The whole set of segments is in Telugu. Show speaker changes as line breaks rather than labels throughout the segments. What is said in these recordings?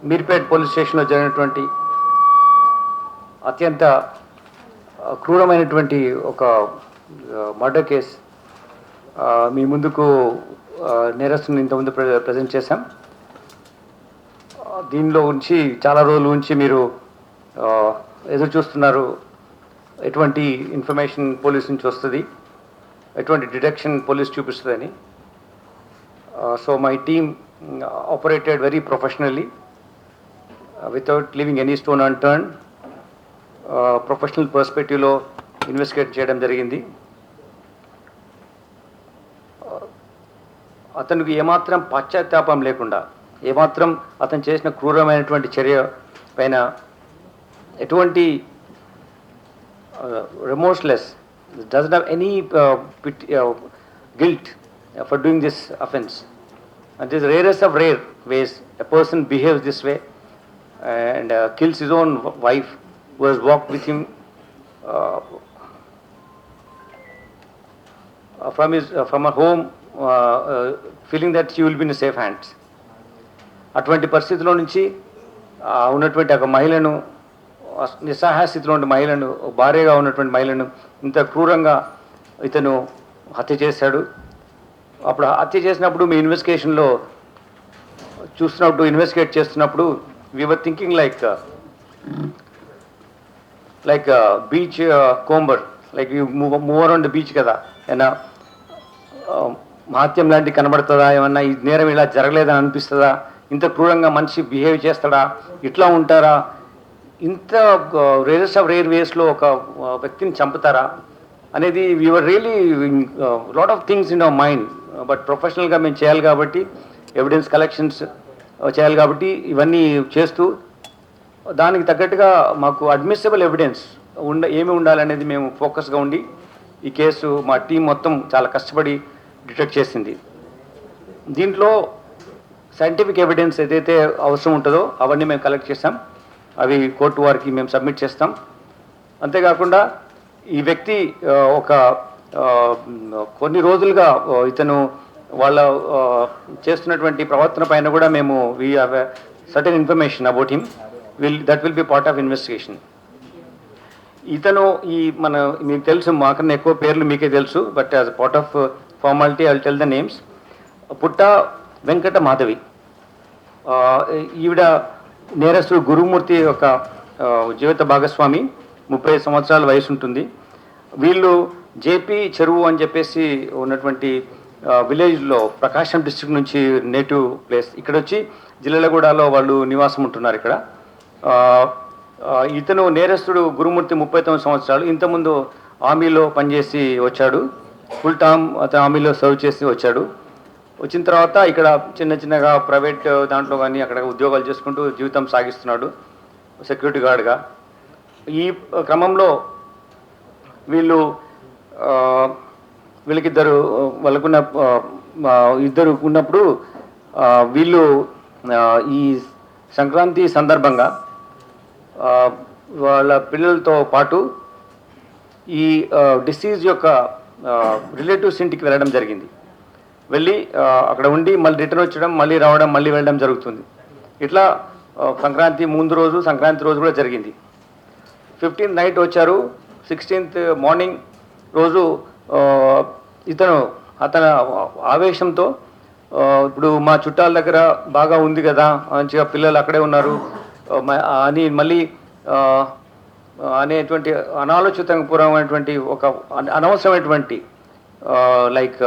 మీర్పేట్ పోలీస్ స్టేషన్లో జరిగినటువంటి అత్యంత క్రూరమైనటువంటి ఒక మర్డర్ కేస్ మీ ముందుకు నేరస్తుని ఇంతకుముందు ప్రజెంట్ చేశాం. దీనిలో ఉంచి చాలా రోజుల నుంచి మీరు ఎదురు చూస్తున్నారు, ఎటువంటి ఇన్ఫర్మేషన్ పోలీస్ నుంచి వస్తుంది, ఎటువంటి డిటెక్షన్ పోలీస్ చూపిస్తుందని. So my team operated very professionally without leaving any stone unturned. Professional పర్స్పెక్టివ్లో ఇన్వెస్టిగేట్ చేయడం జరిగింది. అతనికి ఏమాత్రం పశ్చాత్తాపం లేకుండా, ఏమాత్రం అతను చేసిన క్రూరమైనటువంటి చర్య పైన ఎటువంటి remorseless, doesn't have any guilt for doing this offense. And this is rarest of rare ways a person behaves this way and kills his own wife who has walked with him from her home, feeling that she will be in safe hands. అటువంటి పరిస్థితిలో నుంచి ఉన్నటువంటి ఒక మహిళను, నిస్సహాయ స్థితిలో ఉన్న మహిళను, భార్యగా ఉన్నటువంటి మహిళను ఇంత క్రూరంగా ఇతను హత్య చేశాడు. అప్పుడు హత్య చేసినప్పుడు మీ ఇన్వెస్టిగేషన్లో చూస్తున్నప్పుడు, ఇన్వెస్టిగేట్ చేస్తున్నప్పుడు we were thinking like beachcomber, like you move around the beach కదా, ఏమన్నా మహత్యం లాంటివి కనబడుతుందా, ఏమన్నా ఈ నేరం ఇలా జరగలేదని అనిపిస్తుందా, ఇంత క్రూరంగా మనిషి బిహేవ్ చేస్తాడా, ఇట్లా ఉంటారా, ఇంత రేరెస్ట్ ఆఫ్ రేర్ వేస్లో ఒక వ్యక్తిని చంపుతారా అనేది we were really lot of things in our mind. But ప్రొఫెషనల్గా మేము చేయాలి కాబట్టి, ఎవిడెన్స్ కలెక్షన్స్ చేయాలి కాబట్టి ఇవన్నీ చేస్తూ దానికి తగ్గట్టుగా మాకు అడ్మిసిబుల్ ఎవిడెన్స్ ఏమి ఉండాలనేది మేము ఫోకస్గా ఉండి ఈ కేసు మా టీం మొత్తం చాలా కష్టపడి డిటెక్ట్ చేసింది. దీంట్లో సైంటిఫిక్ ఎవిడెన్స్ ఏదైతే అవసరం ఉంటుందో అవన్నీ మేము కలెక్ట్ చేస్తాం, అవి కోర్టు వారికి మేము సబ్మిట్ చేస్తాం. అంతేకాకుండా ఈ వ్యక్తి ఒక కొన్ని రోజులుగా ఇతను వాళ్ళ చేస్తున్నటువంటి ప్రవర్తన పైన కూడా మేము we have a certain information about him, that will be part of investigation. ఇతను మీకు తెలుసు, మాకన్నా ఎక్కువ పేర్లు మీకే తెలుసు, but as part of formality I will tell the names. పుట్ట వెంకట మాధవి, ఈవిడ నేరస్తుడు గురుమూర్తి యొక్క జీవిత భాగస్వామి, 30 సంవత్సరాల వయసు ఉంటుంది. వీళ్ళు జేపీ చెరువు అని చెప్పేసి ఉన్నటువంటి విలేజ్లో ప్రకాశం డిస్ట్రిక్ట్ నుంచి నేటివ్ ప్లేస్, ఇక్కడ వచ్చి జిల్లెలగూడలో వాళ్ళు నివాసం ఉంటున్నారు ఇక్కడ. ఇతను నేరస్తుడు గురుమూర్తి 39 సంవత్సరాలు, ఇంతకుముందు ఆర్మీలో పనిచేసి వచ్చాడు, ఫుల్ టర్మ్ అతను ఆర్మీలో సర్వ్ చేసి వచ్చాడు. వచ్చిన తర్వాత ఇక్కడ చిన్నగా ప్రైవేట్ దాంట్లో కానీ అక్కడ ఉద్యోగాలు చేసుకుంటూ జీవితం సాగిస్తున్నాడు సెక్యూరిటీ గార్డ్గా. ఈ క్రమంలో వాళ్ళకున్న ఇద్దరు ఉన్నప్పుడు వీళ్ళు ఈ సంక్రాంతి సందర్భంగా వాళ్ళ పిల్లలతో పాటు ఈ డిసీజ్ యొక్క రిలేటివ్స్ ఇంటికి వెళ్ళడం జరిగింది. వెళ్ళి అక్కడ ఉండి మళ్ళీ రిటర్న్ వచ్చడం, మళ్ళీ రావడం, మళ్ళీ వెళ్ళడం జరుగుతుంది. ఇట్లా సంక్రాంతి ముందు రోజు, సంక్రాంతి రోజు కూడా జరిగింది. 15th నైట్ వచ్చారు, 16th మార్నింగ్ రోజు అతని ఆవేశంతో ఇప్పుడు మా చుట్టాల దగ్గర బాగా ఉంది కదా, మంచిగా పిల్లలు అక్కడే ఉన్నారు అని మళ్ళీ అనేటువంటి అనాలోచితపూర్వమైనటువంటి ఒక అనవసరమైనటువంటి లైక్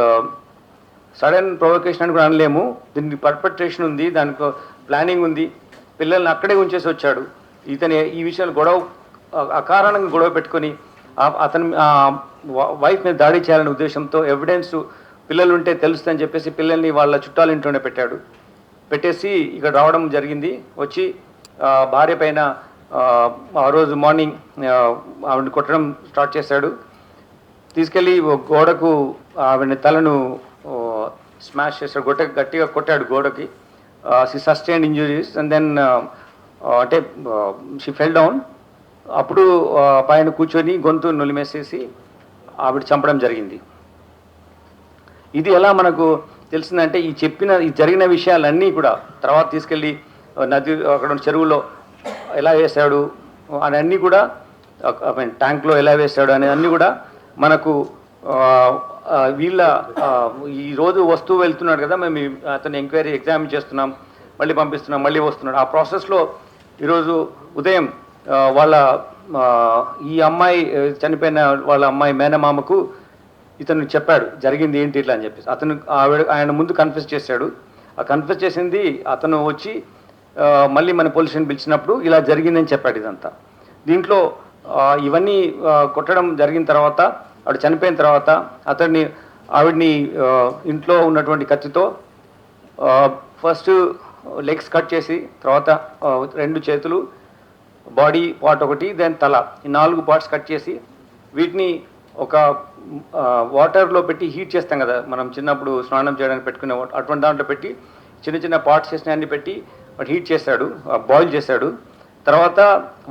సడన్ ప్రొవొకేషన్ అని కూడా అనలేము, దీనికి పర్పెట్రేషన్ ఉంది, దానికి ప్లానింగ్ ఉంది, పిల్లల్ని అక్కడే ఉంచేసి వచ్చాడు. ఇతను ఈ విషయాలు అకారణంగా గొడవ పెట్టుకొని అతని వైఫ్ మీద దాడి చేయాలనే ఉద్దేశంతో ఎవిడెన్స్ పిల్లలు ఉంటే తెలుస్తుందని చెప్పేసి పిల్లల్ని వాళ్ళ చుట్టాల ఇంట్లోనే పెట్టేసి ఇక్కడ రావడం జరిగింది. వచ్చి భార్య పైన ఆ రోజు మార్నింగ్ ఆవిడని కొట్టడం స్టార్ట్ చేశాడు. తీసుకెళ్ళి గోడకు ఆవిడ తలను స్మాష్ చేశాడు, గట్టిగా కొట్టాడు గోడకి. She sustained injuries and then అంటే షీ ఫెల్ డౌన్. అప్పుడు పైన కూర్చొని గొంతు నులిమేసేసి ఆవిడ చంపడం జరిగింది. ఇది ఎలా మనకు తెలిసిందంటే ఈ జరిగిన విషయాలన్నీ కూడా తర్వాత తీసుకెళ్ళి నది అక్కడ ఉన్న చెరువులో ఎలా వేశాడు అని అన్నీ కూడా, ఐ మీన్ ట్యాంక్లో ఎలా వేశాడు అనే అన్నీ కూడా మనకు వీళ్ళ ఈరోజు వస్తువు వెళ్తున్నాడు కదా, మేము అతను ఎంక్వైరీ ఎగ్జామిన్ చేస్తున్నాం, మళ్ళీ పంపిస్తున్నాం, మళ్ళీ వస్తున్నాడు. ఆ ప్రాసెస్లో ఈరోజు ఉదయం వాళ్ళ ఈ అమ్మాయి చనిపోయిన వాళ్ళ అమ్మాయి మేనమామకు ఇతను చెప్పాడు జరిగింది ఏంటి ఇట్లా అని చెప్పేసి. అతను ఆయన ముందు కన్ఫెస్ చేశాడు. ఆ కన్ఫెస్ చేసింది అతను వచ్చి మళ్ళీ మన పోలీస్ స్టేషన్ పిలిచినప్పుడు ఇలా జరిగిందని చెప్పాడు ఇదంతా. దీంట్లో ఇవన్నీ కొట్టడం జరిగిన తర్వాత, ఆవిడ చనిపోయిన తర్వాత ఆవిడ్ని ఇంట్లో ఉన్నటువంటి కత్తితో ఫస్ట్ లెగ్స్ కట్ చేసి, తర్వాత 2 చేతులు, బాడీ పార్ట్ ఒకటి, దెన్ తల, ఈ 4 పార్ట్స్ కట్ చేసి వీటిని ఒక వాటర్లో పెట్టి హీట్ చేస్తాం కదా మనం చిన్నప్పుడు స్నానం చేయడానికి పెట్టుకునే అటువంటి దాంట్లో పెట్టి చిన్న చిన్న పార్ట్స్ చేసిన అన్ని పెట్టి వాటి హీట్ చేశాడు, బాయిల్ చేశాడు. తర్వాత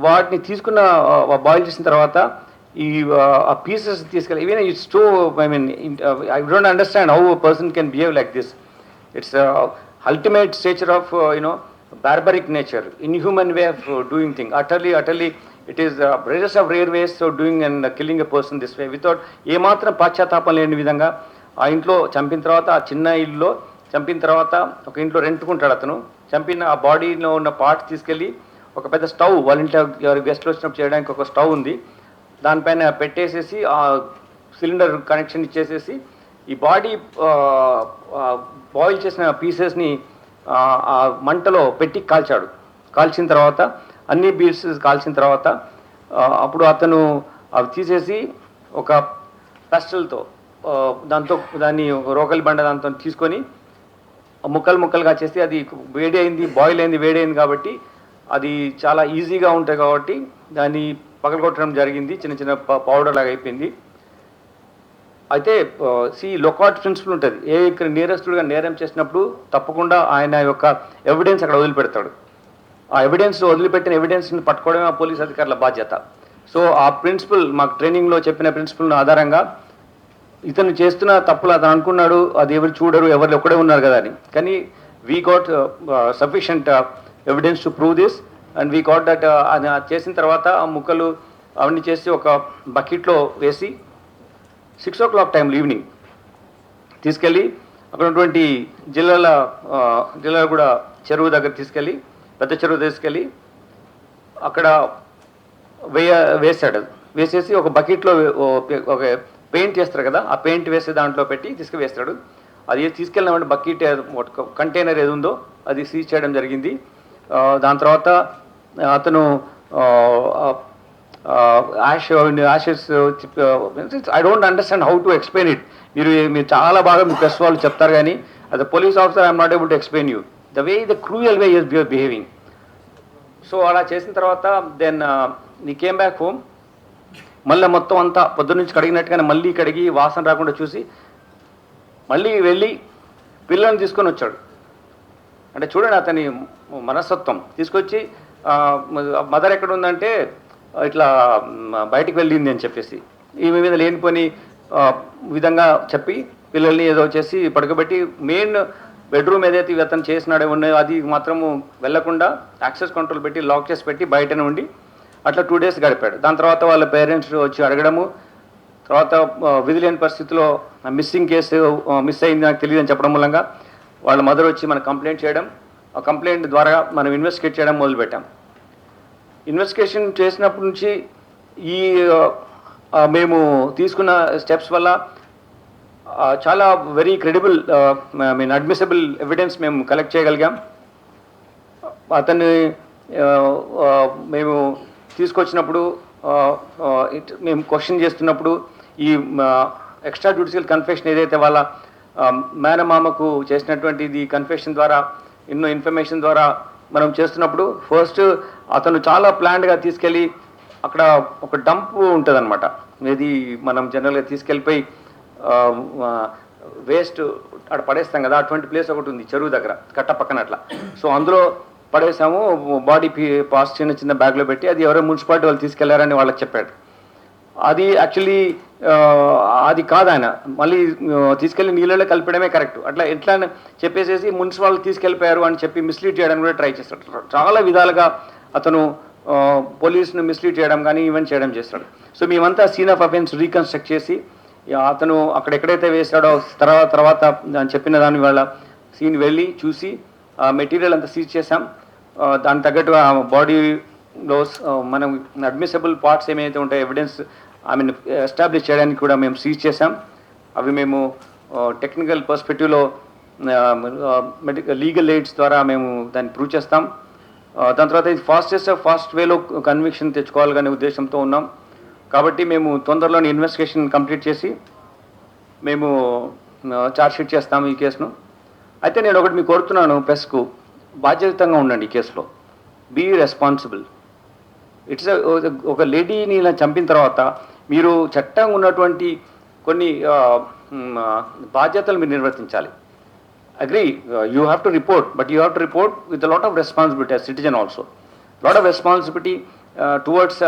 వాటిని తీసుకున్న బాయిల్ చేసిన తర్వాత ఈ ఆ పీసెస్ తీసుకెళ్ళి even it's two, I mean I don't understand how a person can behave like this. It's ultimate stature of barbaric nature, inhuman way of doing things. Utterly it is rarest of rare ways of doing and killing a person this way without ఏ మాత్రం పాశ్చాత్తాపం లేని విధంగా. ఆ ఇంట్లో చంపిన తర్వాత, ఆ చిన్న ఇల్లులో చంపిన తర్వాత ఒక ఇంట్లో రెంట్కుంటాడు అతను. చంపిన ఆ బాడీలో ఉన్న పార్ట్స్ తీసుకెళ్ళి ఒక పెద్ద స్టవ్, వాళ్ళ ఇంట్లో గెస్ట్లు వచ్చినప్పుడు చేయడానికి ఒక స్టవ్ ఉంది, దానిపైన పెట్టేసేసి ఆ సిలిండర్ కనెక్షన్ ఇచ్చేసేసి ఈ బాడీ బాయిల్ చేసిన పీసెస్ని ఆ మంటలో పెట్టి కాల్చాడు. కాల్చిన తర్వాత అన్ని పీసెస్ కాల్చిన తర్వాత అప్పుడు అతను అవి తీసేసి ఒక పెస్టల్తో దాన్ని రోకలి బండ దాంతో తీసుకొని ముక్కలుగా చేసి, అది వేడి అయింది, బాయిల్ అయింది, వేడి అయింది కాబట్టి అది చాలా ఈజీగా ఉంటాయి కాబట్టి దాన్ని పగలగొట్టడం జరిగింది, చిన్న చిన్న పౌడర్ లాగా అయిపోయింది. అయితే లొకాట్ ప్రిన్సిపల్ ఉంటుంది. ఇక్కడ నేరస్తుడుగా నేరం చేసినప్పుడు తప్పకుండా ఆయన యొక్క ఎవిడెన్స్ అక్కడ వదిలిపెడతాడు. ఆ ఎవిడెన్స్ వదిలిపెట్టిన ఎవిడెన్స్ని పట్టుకోవడమే ఆ పోలీస్ అధికారుల బాధ్యత. సో ఆ ప్రిన్సిపల్ మాకు ట్రైనింగ్లో చెప్పిన ప్రిన్సిపల్ ఆధారంగా ఇతను చేస్తున్న తప్పులు అతను అనుకున్నాడు, అది ఎవరు చూడరు, ఎవరు ఒక్కడే ఉన్నారు కదా అని. కానీ we got sufficient evidence to prove this and we got that. అది చేసిన తర్వాత ఆ ముక్కలు అవన్నీ చేసి ఒక బకెట్లో వేసి 6 o'clock టైంలో ఈవినింగ్ తీసుకెళ్ళి అక్కడ ఉన్నటువంటి జిల్లాల కూడా చెరువు దగ్గర తీసుకెళ్ళి, పెద్ద చెరువు తీసుకెళ్ళి అక్కడ వేసాడు. వేసేసి ఒక బకెట్లో ఒక పెయింట్ చేస్తారు కదా, ఆ పెయింట్ వేసే దాంట్లో పెట్టి తీసుకువేస్తాడు. అది తీసుకెళ్ళిన బకెట్ కంటైనర్ ఏది ఉందో అది సీజ్ చేయడం జరిగింది. దాని తర్వాత అతను ashes I don't understand how to explain it. మీరు చాలా బాగా మీ ప్రెస్ వాళ్ళు చెప్తారు కానీ as a police officer I am not able to explain you the cruel way he is behaving. So అలా చేసిన తర్వాత then he came back home. మళ్ళీ మొత్తం అంతా పొద్దున్న నుంచి కడిగినట్టుగానే మళ్ళీ కడిగి వాసన రాకుండా చూసి మళ్ళీ వెళ్ళి పిల్లల్ని తీసుకొని వచ్చాడు. అంటే చూడండి అతని మనస్తత్వం. తీసుకొచ్చి మదర్ ఎక్కడ ఉందంటే ఇట్లా బయటికి వెళ్ళింది అని చెప్పేసి ఈమె మీద లేనిపోని విధంగా చెప్పి పిల్లల్ని ఏదో చేసి పడుకోబెట్టి మెయిన్ బెడ్రూమ్ ఏదైతే అతను చేసినాడో ఉన్నాయో అది మాత్రము వెళ్లకుండా యాక్సెస్ కంట్రోల్ పెట్టి లాక్ చేసి పెట్టి బయటనే ఉండి అట్లా 2 days గడిపాడు. దాని తర్వాత వాళ్ళ పేరెంట్స్ వచ్చి అడగడము, తర్వాత విధి లేని పరిస్థితిలో మిస్సింగ్ కేసు మిస్ అయింది నాకు తెలియదు అని చెప్పడం మూలంగా వాళ్ళ మదర్ వచ్చి మనకు కంప్లైంట్ చేయడం, ఆ కంప్లైంట్ ద్వారా మనం ఇన్వెస్టిగేట్ చేయడం మొదలుపెట్టాం. ఇన్వెస్టిగేషన్ చేసినప్పటి నుంచి ఈ మేము తీసుకున్న స్టెప్స్ వల్ల చాలా వెరీ క్రెడిబుల్ అడ్మిసిబుల్ ఎవిడెన్స్ మేము కలెక్ట్ చేయగలిగాం. అతన్ని మేము తీసుకొచ్చినప్పుడు మేము క్వశ్చన్ చేస్తున్నప్పుడు ఈ ఎక్స్ట్రా జ్యుడిషియల్ కన్ఫెషన్ ఏదైతే వాళ్ళ మేనమామకు చేసినటువంటిది కన్ఫెషన్ ద్వారా ఎన్నో ఇన్ఫర్మేషన్ ద్వారా మనం చేస్తున్నప్పుడు ఫస్ట్ అతను చాలా ప్లాన్డ్గా తీసుకెళ్ళి అక్కడ ఒక డంప్ ఉంటుంది అనమాట. ఇది మనం జనరల్గా తీసుకెళ్ళిపోయి వేస్ట్ అక్కడ పడేస్తాం కదా, అటువంటి ప్లేస్ ఒకటి ఉంది చెరువు దగ్గర కట్ట పక్కన అట్లా. సో అందులో పడేసాము, బాడీ పాస్ చిన్న బ్యాగ్లో పెట్టి అది ఎవరో మున్సిపాలిటీ వాళ్ళు తీసుకెళ్లారని వాళ్ళకి చెప్పాడు. అది యాక్చువల్లీ అది కాదు ఆయన మళ్ళీ తీసుకెళ్ళి నీళ్ళలో కలిపడమే కరెక్ట్. అట్లా ఎట్లా అని చెప్పేసేసి మున్సిపాలిటీ తీసుకెళ్ళిపోయారు అని చెప్పి మిస్లీడ్ చేయడానికి కూడా ట్రై చేస్తాడు. చాలా విధాలుగా అతను పోలీసును మిస్లీడ్ చేయడం కానీ ఈవెంట్ చేయడం చేస్తాడు. సో మేమంతా సీన్ ఆఫ్ అఫెన్స్ రీకన్స్ట్రక్ట్ చేసి అతను అక్కడ ఎక్కడైతే వేసాడో తర్వాత చెప్పిన దాని వల్ల సీన్ వెళ్ళి చూసి మెటీరియల్ అంతా సీజ్ చేసాం. దానికి తగ్గట్టుగా బాడీలో మనం అడ్మిసబుల్ పార్ట్స్ ఏమైతే ఉంటాయో ఎవిడెన్స్ ఎస్టాబ్లిష్ చేయడానికి కూడా మేము సీజ్ చేసాం. అవి మేము టెక్నికల్ పర్స్పెక్టివ్లో లీగల్ ఎయిడ్స్ ద్వారా మేము దాన్ని ప్రూవ్ చేస్తాం. దాని తర్వాత ఇది ఫాస్ట్ వేలో కన్విక్షన్ తెచ్చుకోవాలనే ఉద్దేశంతో ఉన్నాం. కాబట్టి మేము తొందరలోనే ఇన్వెస్టిగేషన్ కంప్లీట్ చేసి మేము ఛార్జ్షీట్ చేస్తాము ఈ కేసును. అయితే నేను ఒకటి మీకు కోరుతున్నాను, ప్రెస్కు బాధ్యతంగా ఉండండి ఈ కేసులో. Be responsible. ఇట్స్ ఒక లేడీని ఇలా చంపిన తర్వాత మీరు చట్టంగా ఉన్నటువంటి కొన్ని బాధ్యతలు మీరు నిర్వర్తించాలి. Agree, you have to report, but you have to report with lot of responsibility as citizen also. Lot of responsibility towards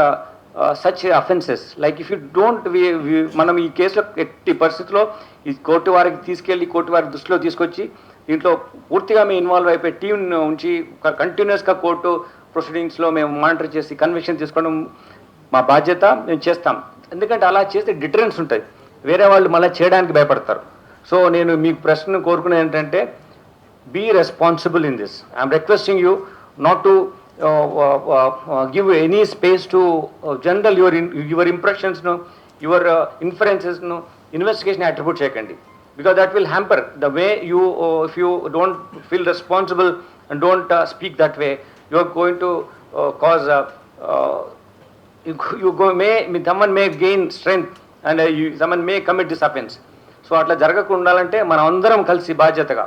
such offences. Like if you don't, మనం ఈ కేసులో ఎట్టి పరిస్థితుల్లో ఈ కోర్టు వారికి తీసుకెళ్ళి కోర్టు వారి దృష్టిలో తీసుకొచ్చి దీంట్లో పూర్తిగా మేము ఇన్వాల్వ్ అయిపోయి టీం ఉంచి కంటిన్యూస్గా కోర్టు ప్రొసీడింగ్స్లో మేము మానిటర్ చేసి కన్విక్షన్ తీసుకోవడం మా బాధ్యత, మేము చేస్తాం. ఎందుకంటే అలా చేస్తే డిటరెన్స్ ఉంటుంది, వేరే వాళ్ళు మళ్ళీ చేయడానికి భయపడతారు. సో నేను మీకు ప్రశ్న కోరుకునేది ఏంటంటే, be responsible in this. I'm requesting you not to give any space to general your impressions, your inferences, investigation attribute chekandi, because that will hamper the way you, if you don't feel responsible and don't speak that way, you are going to cause someone may gain strength and someone may commit this offense. So atla jaragakunda undalante mana andaram kalsi బాధ్యతగా,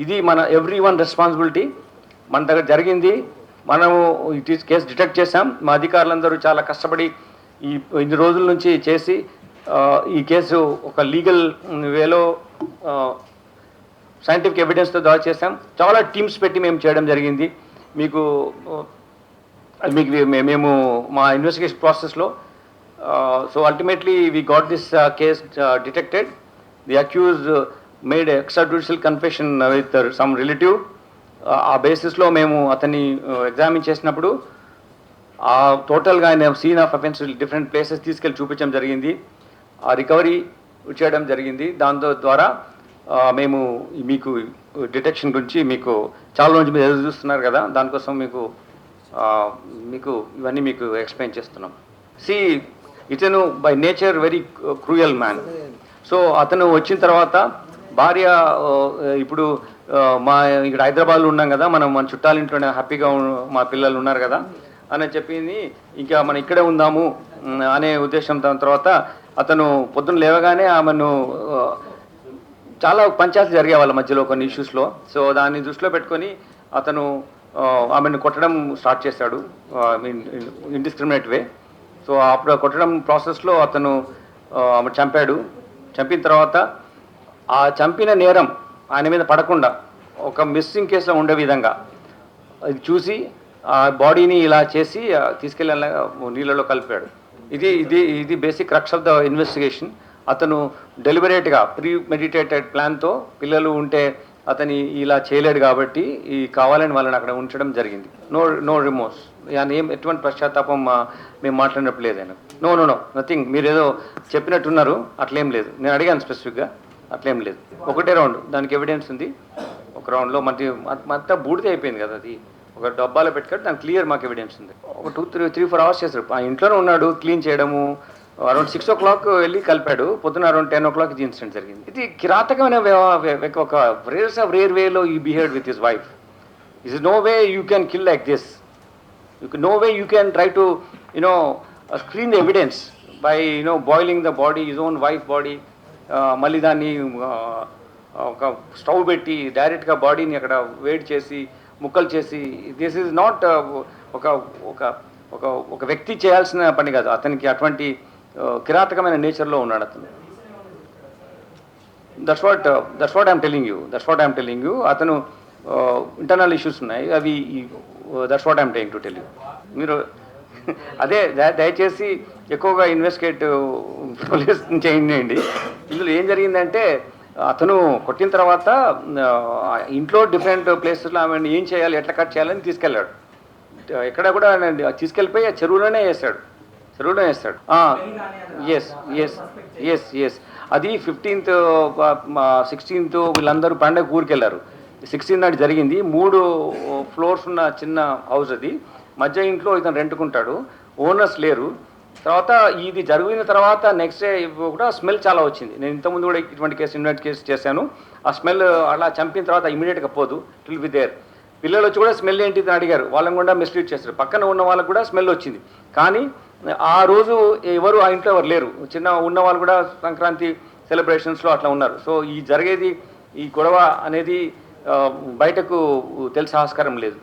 ఇది మన ఎవ్రీవన్ రెస్పాన్సిబిలిటీ. మన దగ్గర జరిగింది, మనము కేసు డిటెక్ట్ చేశాం. మా అధికారులందరూ చాలా కష్టపడి ఇన్ని రోజుల నుంచి చేసి ఈ కేసు ఒక లీగల్ వేలో సైంటిఫిక్ ఎవిడెన్స్తో దాడి చేశాం. చాలా టీమ్స్ పెట్టి మేము చేయడం జరిగింది. మీకు మేము మా ఇన్వెస్టిగేషన్ ప్రాసెస్లో so ultimately we got this case detected. The accused made extra judicial confession with some relative. ఆ బేసిస్లో మేము అతన్ని ఎగ్జామిన్ చేసినప్పుడు ఆ టోటల్గా ఆయన scene of offence different places తీసుకెళ్ళి చూపించడం జరిగింది. ఆ రికవరీ చేయడం జరిగింది. దాంతో ద్వారా మేము మీకు డిటెక్షన్ గురించి మీకు చాలా రోజు మీరు ఎదురు చూస్తున్నారు కదా, దానికోసం మీకు ఇవన్నీ మీకు ఎక్స్ప్లెయిన్ చేస్తున్నాం. సి ఇతను by nature very cruel man. So అతను వచ్చిన తర్వాత భార్య, ఇప్పుడు మా ఇక్కడ హైదరాబాద్లో ఉన్నాం కదా, మన చుట్టాలింట్లోనే హ్యాపీగా మా పిల్లలు ఉన్నారు కదా అని చెప్పింది. ఇంకా మనం ఇక్కడే ఉందాము అనే ఉద్దేశం. దాని తర్వాత అతను పొద్దున్న లేవగానే ఆమెను చాలా పంచాయతీలు జరిగే వాళ్ళ మధ్యలో కొన్ని ఇష్యూస్లో. సో దాన్ని దృష్టిలో పెట్టుకొని అతను ఆమెను కొట్టడం స్టార్ట్ చేశాడు ఇండిస్క్రిమినేట్ వే. సో అప్పుడు కొట్టడం ప్రాసెస్లో అతను ఆమె చంపాడు. చంపిన తర్వాత ఆ చంపిన నేరం ఆయన మీద పడకుండా ఒక మిస్సింగ్ కేసులో ఉండే విధంగా అది చూసి ఆ బాడీని ఇలా చేసి తీసుకెళ్ళి నీళ్ళలో కలిపాడు. ఇది basic crux of the investigation. అతను డెలిబరేట్గా ప్రీమెడిటేటెడ్ ప్లాన్తో పిల్లలు ఉంటే అతని ఇలా చేయలేడు కాబట్టి ఈ కావాలని వాళ్ళని అక్కడ ఉంచడం జరిగింది. నో రిమోర్స్, ఎటువంటి పశ్చాత్తాపం మేము మాట్లాడినప్పుడు లేదైనా. No nothing. మీరు ఏదో చెప్పినట్టున్నారు, అట్లేం లేదు. నేను అడిగాను స్పెసిఫిక్గా, అట్లేం లేదు. ఒకటే రౌండ్ దానికి ఎవిడెన్స్ ఉంది. ఒక రౌండ్లో మొత్తం బూడిద అయిపోయింది కదా, అది ఒక డబ్బాలో పెట్టుకొని దానికి క్లియర్ మాకు ఎవిడెన్స్ ఉంది. ఒక 2-3-4 అవర్స్ చేస్తారు. ఆ ఇంట్లోనే ఉన్నాడు, క్లీన్ చేయడము. అరౌండ్ 6 o'clock వెళ్ళి కలిపాడు. పొద్దున అరౌండ్ 10 o'clock ఇది ఇన్సిడెంట్ జరిగింది. ఇది కిరాతకమైన ఒక రేర్ వేలో ఈ behaved with his wife. Is no way you can kill like this. No way you can try to screen the evidence by boiling the body, his own wife body. మళ్ళీ దాన్ని ఒక స్టవ్ పెట్టి డైరెక్ట్గా బాడీని అక్కడ వేడి చేసి ముక్కలు చేసి, దిస్ ఈజ్ నాట్ ఒక వ్యక్తి చేయాల్సిన పని కాదు. అతనికి అటువంటి కిరాతకమైన నేచర్లో ఉన్నాడు అతను. That's what I'm telling you. అతను ఇంటర్నల్ ఇష్యూస్ ఉన్నాయి, అవి that's what I'm telling to tell you. మీరు అదే దయచేసి ఎక్కువగా ఇన్వెస్టిగేట్ పోలీస్ చేయండి. ఇందులో ఏం జరిగిందంటే అతను కొట్టిన తర్వాత ఇంట్లో డిఫరెంట్ ప్లేసెస్లో ఆమె ఏం చేయాలి, ఎట్లా కట్ చేయాలని తీసుకెళ్ళాడు. ఎక్కడ కూడా తీసుకెళ్ళిపోయి ఆ చెరువులోనే వేస్తాడు. ఎస్ ఎస్ ఎస్ ఎస్ అది 15th 16th వీళ్ళందరూ పండగ ఊరికి వెళ్ళారు. 16 నాడు జరిగింది. 3 ఫ్లోర్స్ ఉన్న చిన్న హౌస్ అది. మధ్య ఇంట్లో ఇతను రెంట్కుంటాడు, ఓనర్స్ లేరు. తర్వాత ఇది జరిగిన తర్వాత నెక్స్ట్ డే కూడా స్మెల్ చాలా వచ్చింది. నేను ఇంతకుముందు కూడా ఇటువంటి కేసు చేశాను. ఆ స్మెల్ అలా చంపిన తర్వాత ఇమీడియట్గా పోదు, ఇట్ విల్ బి దేర్. పిల్లలు వచ్చి కూడా స్మెల్ ఏంటి అని అడిగారు. వాళ్ళని కూడా మిస్లీడ్ చేస్తారు. పక్కన ఉన్న వాళ్ళకు కూడా స్మెల్ వచ్చింది. కానీ ఆ రోజు ఎవరు ఆ ఇంట్లో ఎవరు లేరు. చిన్న ఉన్న వాళ్ళు కూడా సంక్రాంతి సెలబ్రేషన్స్లో అట్లా ఉన్నారు. సో ఈ జరిగేది ఈ గొడవ అనేది బయటకు తెలిసే ఆస్కారం లేదు.